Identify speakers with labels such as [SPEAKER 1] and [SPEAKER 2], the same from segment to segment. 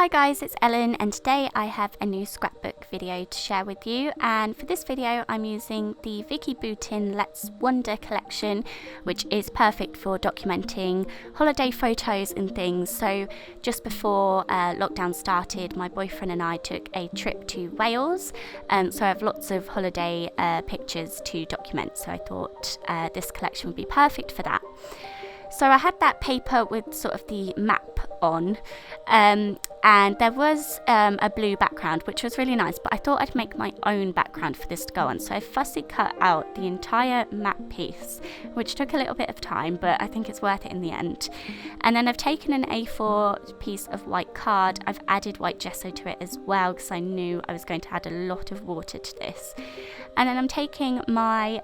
[SPEAKER 1] Hi guys, it's Ellen and today I have a new scrapbook video to share with you, and for this video I'm using the Vicky Boutin Let's Wonder collection, which is perfect for documenting holiday photos and things. So just before lockdown started, my boyfriend and I took a trip to Wales, so I have lots of holiday pictures to document, so I thought this collection would be perfect for that. So I had that paper with sort of the map on, and there was a blue background, which was really nice, but I thought I'd make my own background for this to go on. So I fussy cut out the entire map piece, which took a little bit of time, but I think it's worth it in the end. And then I've taken an A4 piece of white card. I've added white gesso to it as well, because I knew I was going to add a lot of water to this. And then I'm taking my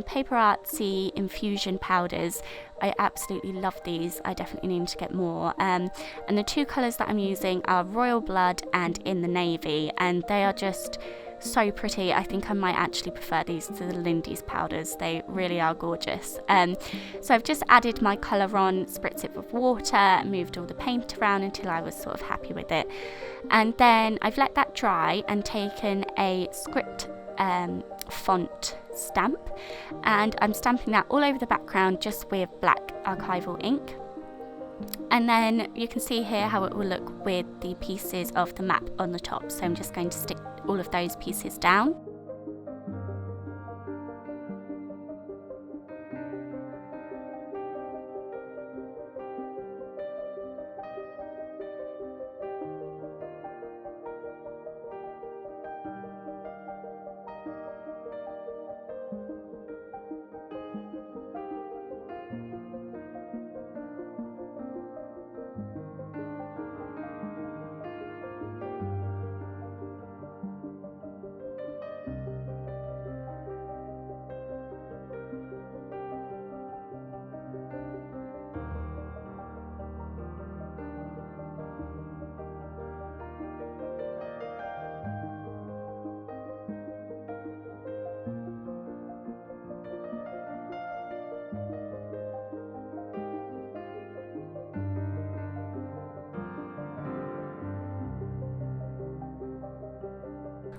[SPEAKER 1] Paper Artsy infusion powders. I absolutely love these. I definitely need to get more. And the two colours that I'm using are Royal Blood and In the Navy, and they are just so pretty. I think I might actually prefer these to the Lindy's powders. They really are gorgeous. So I've just added my colour on, spritz it with water, moved all the paint around until I was sort of happy with it. And then I've let that dry and taken a script font stamp, and I'm stamping that all over the background just with black archival ink. And then you can see here how it will look with the pieces of the map on the top, so I'm just going to stick all of those pieces down.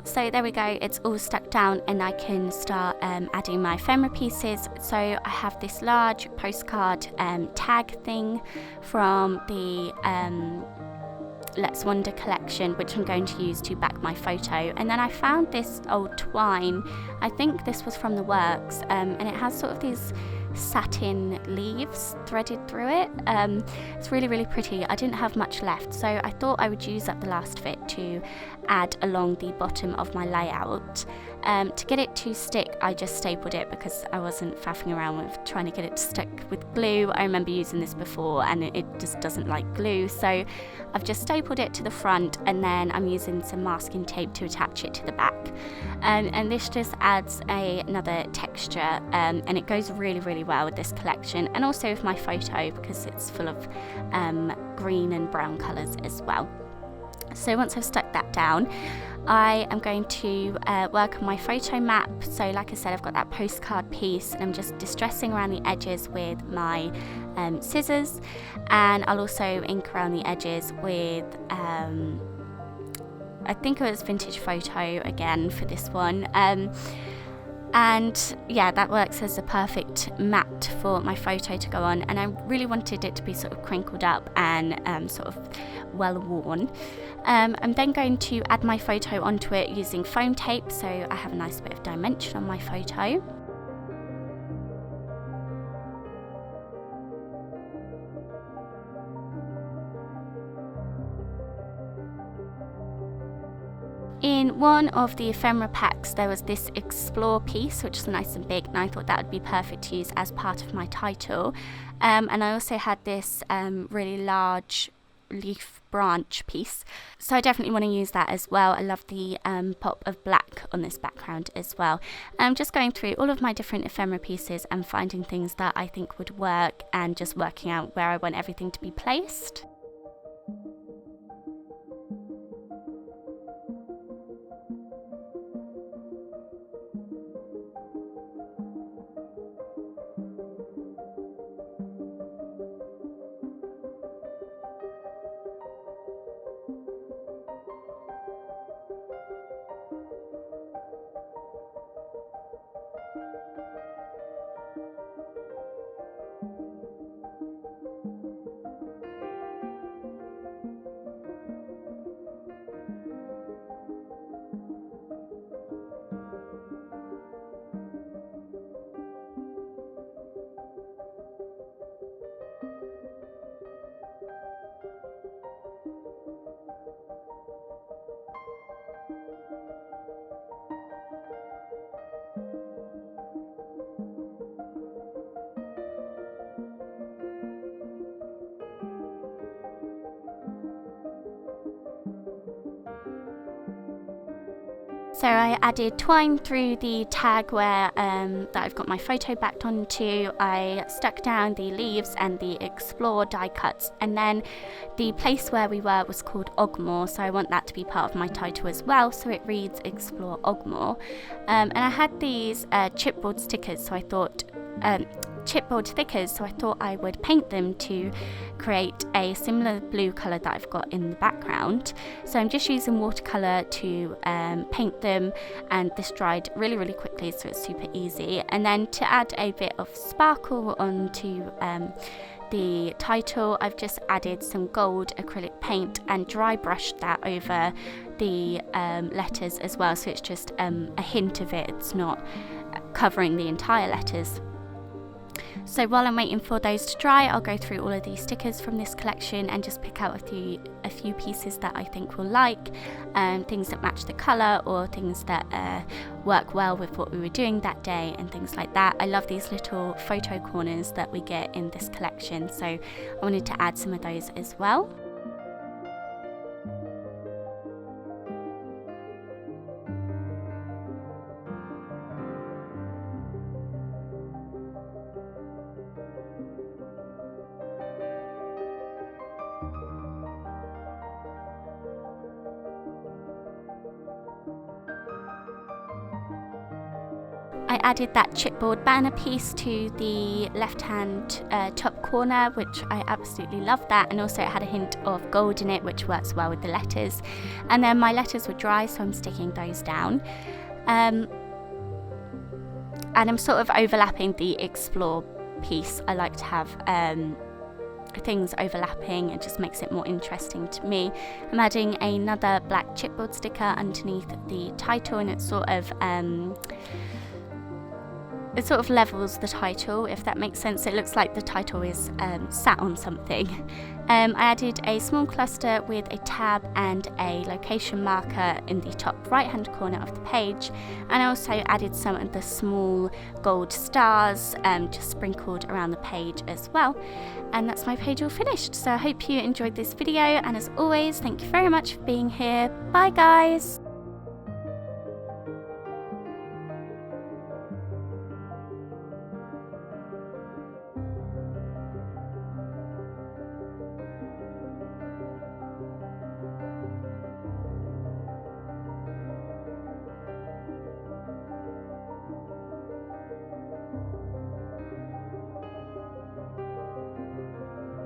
[SPEAKER 1] So there we go, it's all stuck down and I can start adding my ephemera pieces. So I have this large postcard tag thing from the Let's Wonder collection, which I'm going to use to back my photo. And then I found this old twine. I think this was from the works, and it has sort of these satin leaves threaded through it. It's really pretty. I didn't have much left, so I thought I would use up the last of it to add along the bottom of my layout. To get it to stick, I just stapled it because I wasn't faffing around with trying to get it to stick with glue. I remember using this before and it just doesn't like glue, so I've just stapled it to the front, and then I'm using some masking tape to attach it to the back. And this just adds another texture, and it goes really well with this collection, and also with my photo because it's full of green and brown colours as well. So once I've stuck that down, I am going to work on my photo map. So like I said, I've got that postcard piece and I'm just distressing around the edges with my scissors, and I'll also ink around the edges with I think it was Vintage Photo again for this one. And yeah, that works as a perfect mat for my photo to go on, and I really wanted it to be sort of crinkled up and sort of well worn. I'm then going to add my photo onto it using foam tape, so I have a nice bit of dimension on my photo. In one of the ephemera packs there was this Explore piece, which is nice and big, and I thought that would be perfect to use as part of my title. And I also had this really large leaf branch piece, so I definitely want to use that as well. I love the pop of black on this background as well. I'm just going through all of my different ephemera pieces and finding things that I think would work, and just working out where I want everything to be placed. So I added twine through the tag where that I've got my photo backed onto. I stuck down the leaves and the explore die cuts, and then the place where we were was called Ogmore, so I want that to be part of my title as well, so it reads Explore Ogmore. And I had these chipboard stickers, so I thought I would paint them to create a similar blue colour that I've got in the background. So I'm just using watercolour to paint them, and this dried really quickly, so it's super easy. And then to add a bit of sparkle onto the title, I've just added some gold acrylic paint and dry brushed that over the letters as well, so it's just a hint of it, it's not covering the entire letters. So while I'm waiting for those to dry, I'll go through all of these stickers from this collection and just pick out a few pieces that I think we'll like, things that match the colour or things that work well with what we were doing that day and things like that. I love these little photo corners that we get in this collection, so I wanted to add some of those as well. I added that chipboard banner piece to the left hand top corner, which I absolutely love that, and also it had a hint of gold in it, which works well with the letters. And then my letters were dry, so I'm sticking those down, and I'm sort of overlapping the explore piece. I like to have things overlapping, it just makes it more interesting to me. I'm adding another black chipboard sticker underneath the title, and it sort of levels the title, if that makes sense. It looks like the title is sat on something. I added a small cluster with a tab and a location marker in the top right hand corner of the page, and I also added some of the small gold stars just sprinkled around the page as well. And that's my page all finished. So I hope you enjoyed this video, and as always, thank you very much for being here. Bye guys!